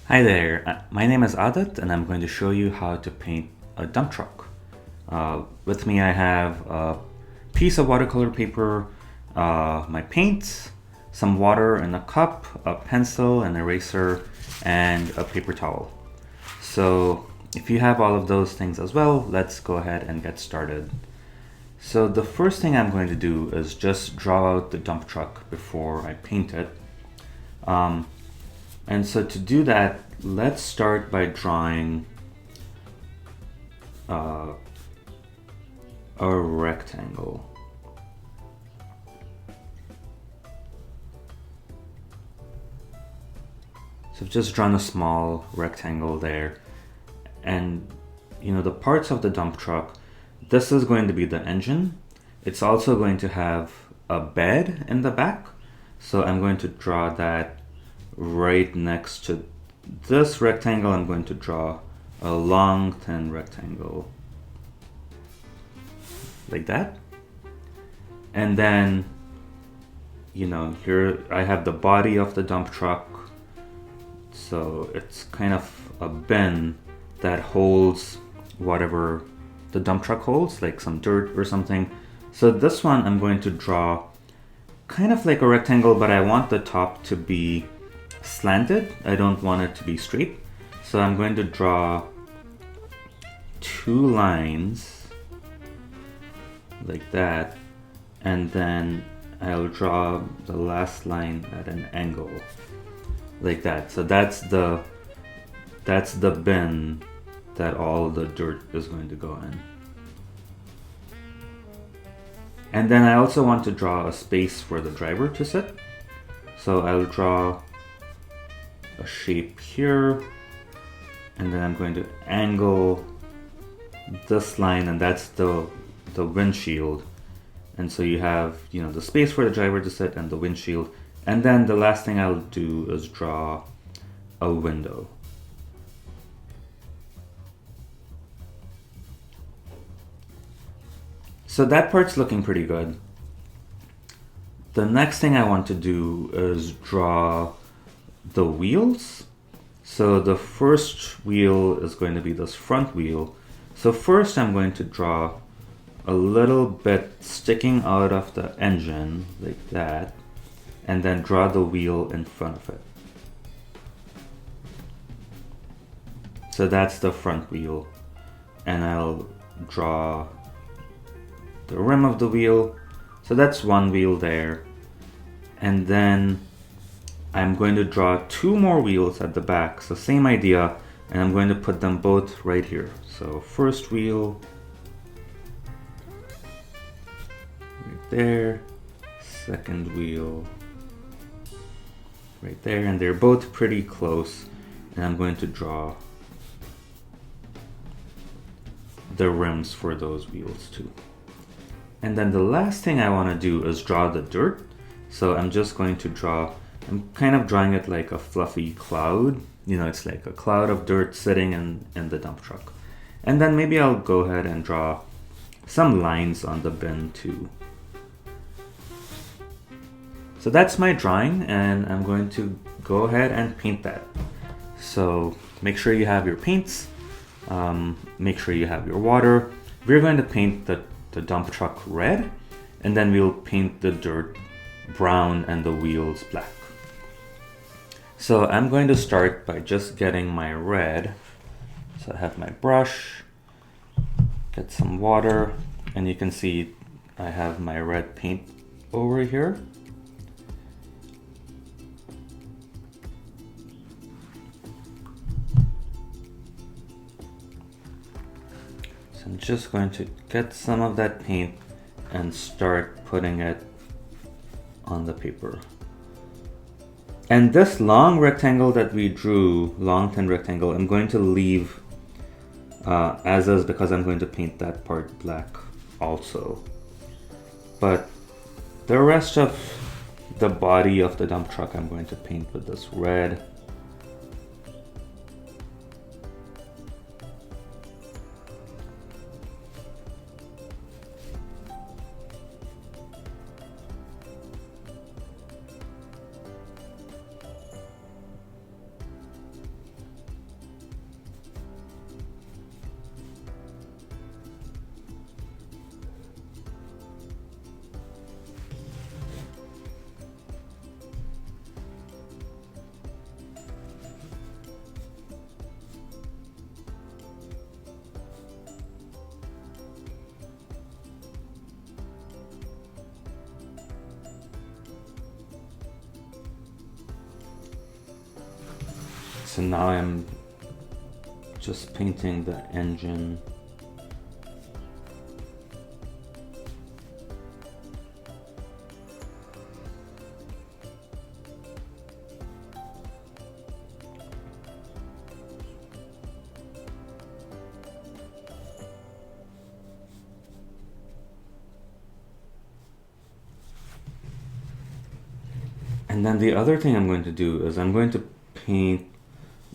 Hi there, my name is Adat and I'm going to show you how to paint a dump truck. With me I have a piece of watercolor paper, my paint, some water in a cup, a pencil, an eraser, and a paper towel. So if you have all of those things as well, let's go ahead and get started. So the first thing I'm going to do is just draw out the dump truck before I paint it. And so to do that, let's start by drawing a rectangle. So I've just drawn a small rectangle there. And the parts of the dump truck, this is going to be the engine. It's also going to have a bed in the back. So I'm going to draw that right next to this rectangle. I'm going to draw a long thin rectangle like that. And then here I have the body of the dump truck, so it's kind of a bin that holds whatever the dump truck holds, like some dirt or something. So this one I'm going to draw kind of like a rectangle, but I want the top to be slanted. I don't want it to be straight. So I'm going to draw two lines like that, and then I'll draw the last line at an angle like that. So that's the bin that all the dirt is going to go in. And then I also want to draw a space for the driver to sit. So I'll draw a shape here, and then I'm going to angle this line, and that's the windshield. And so you have the space for the driver to sit and the windshield. And then the last thing I'll do is draw a window. So that part's looking pretty good. The next thing I want to do is draw the wheels. So the first wheel is going to be this front wheel. So first I'm going to draw a little bit sticking out of the engine like that, and then draw the wheel in front of it. So that's the front wheel, and I'll draw the rim of the wheel. So that's one wheel there. And then I'm going to draw two more wheels at the back. So same idea, and I'm going to put them both right here. So first wheel right there, second wheel right there, and they're both pretty close. And I'm going to draw the rims for those wheels too. And then the last thing I want to do is draw the dirt. So I'm just going to draw, I'm kind of drawing it like a fluffy cloud. It's like a cloud of dirt sitting in the dump truck. And then maybe I'll go ahead and draw some lines on the bin too. So that's my drawing, and I'm going to go ahead and paint that. So make sure you have your paints, make sure you have your water. We're going to paint the dump truck red, and then we'll paint the dirt brown and the wheels black. So I'm going to start by just getting my red. So I have my brush, get some water, and you can see I have my red paint over here. So I'm just going to get some of that paint and start putting it on the paper. And this long rectangle that we drew, long thin rectangle, I'm going to leave as is, because I'm going to paint that part black also. But the rest of the body of the dump truck I'm going to paint with this red. So now I'm just painting the engine. And then the other thing I'm going to do is I'm going to paint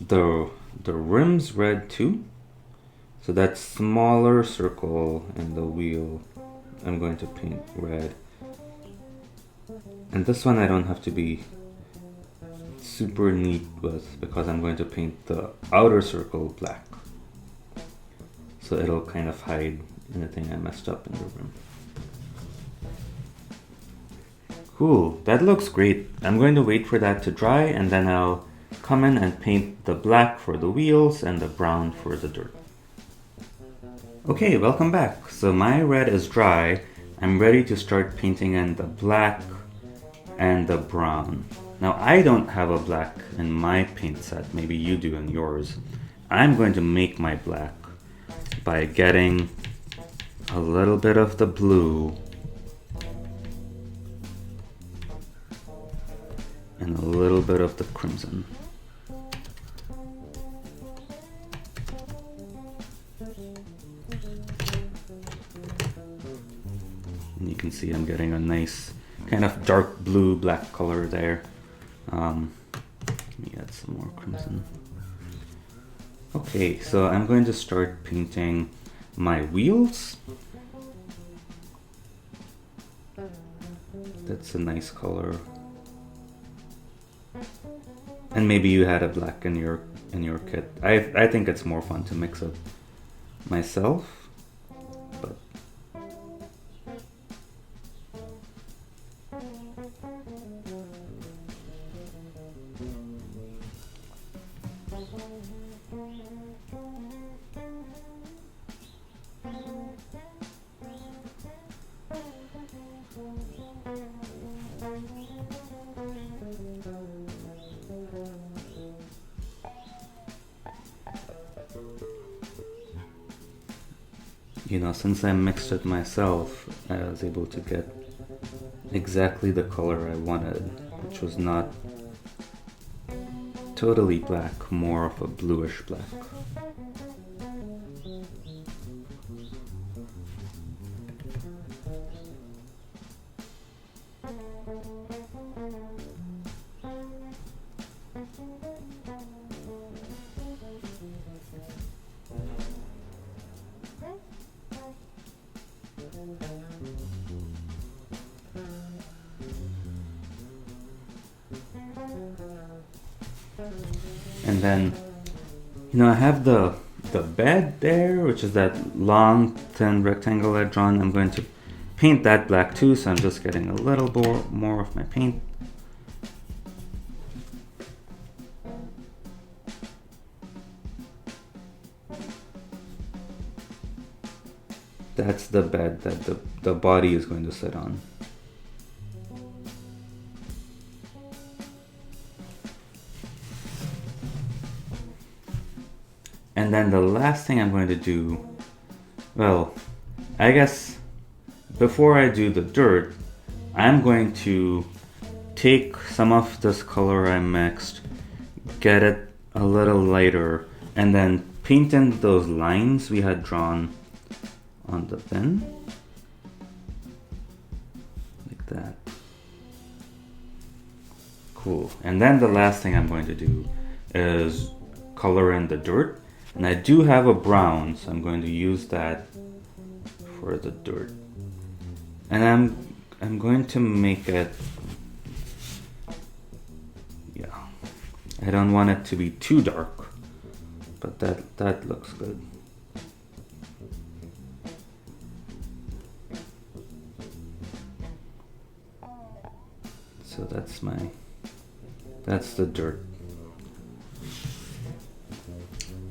the rims red too. So that smaller circle in the wheel, I'm going to paint red. And this one I don't have to be super neat with because I'm going to paint the outer circle black. So it'll kind of hide anything I messed up in the rim. Cool, that looks great. I'm going to wait for that to dry and then I'll come in and paint the black for the wheels and the brown for the dirt. Okay, welcome back. So my red is dry. I'm ready to start painting in the black and the brown. Now I don't have a black in my paint set, maybe you do in yours. I'm going to make my black by getting a little bit of the blue and a little bit of the crimson. And you can see I'm getting a nice kind of dark blue black color there. Let me add some more crimson. Okay, so I'm going to start painting my wheels. That's a nice color. And maybe you had a black in your kit. I think it's more fun to mix it myself, but you know, since I mixed it myself, I was able to get exactly the color I wanted, which was not totally black, more of a bluish black. And then, you know, I have the bed there, which is that long, thin rectangle I've drawn. I'm going to paint that black too, so I'm just getting a little more of my paint. That's the bed that the body is going to sit on. And then the last thing I'm going to do, well, I guess before I do the dirt, I'm going to take some of this color I mixed, get it a little lighter, and then paint in those lines we had drawn on the pen, like that. Cool. And then the last thing I'm going to do is color in the dirt. And I do have a brown, so I'm going to use that for the dirt. And I'm going to make it, yeah, I don't want it to be too dark, but that looks good. So that's the dirt.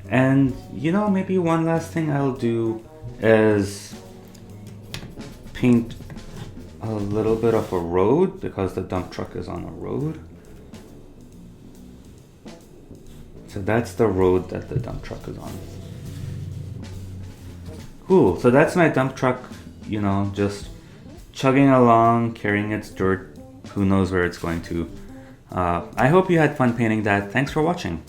And you know, maybe one last thing I'll do is paint a little bit of a road because the dump truck is on a road. So that's the road that the dump truck is on. Cool, so that's my dump truck, you know, just chugging along, carrying its dirt. Who knows where it's going to. I hope you had fun painting that. Thanks for watching.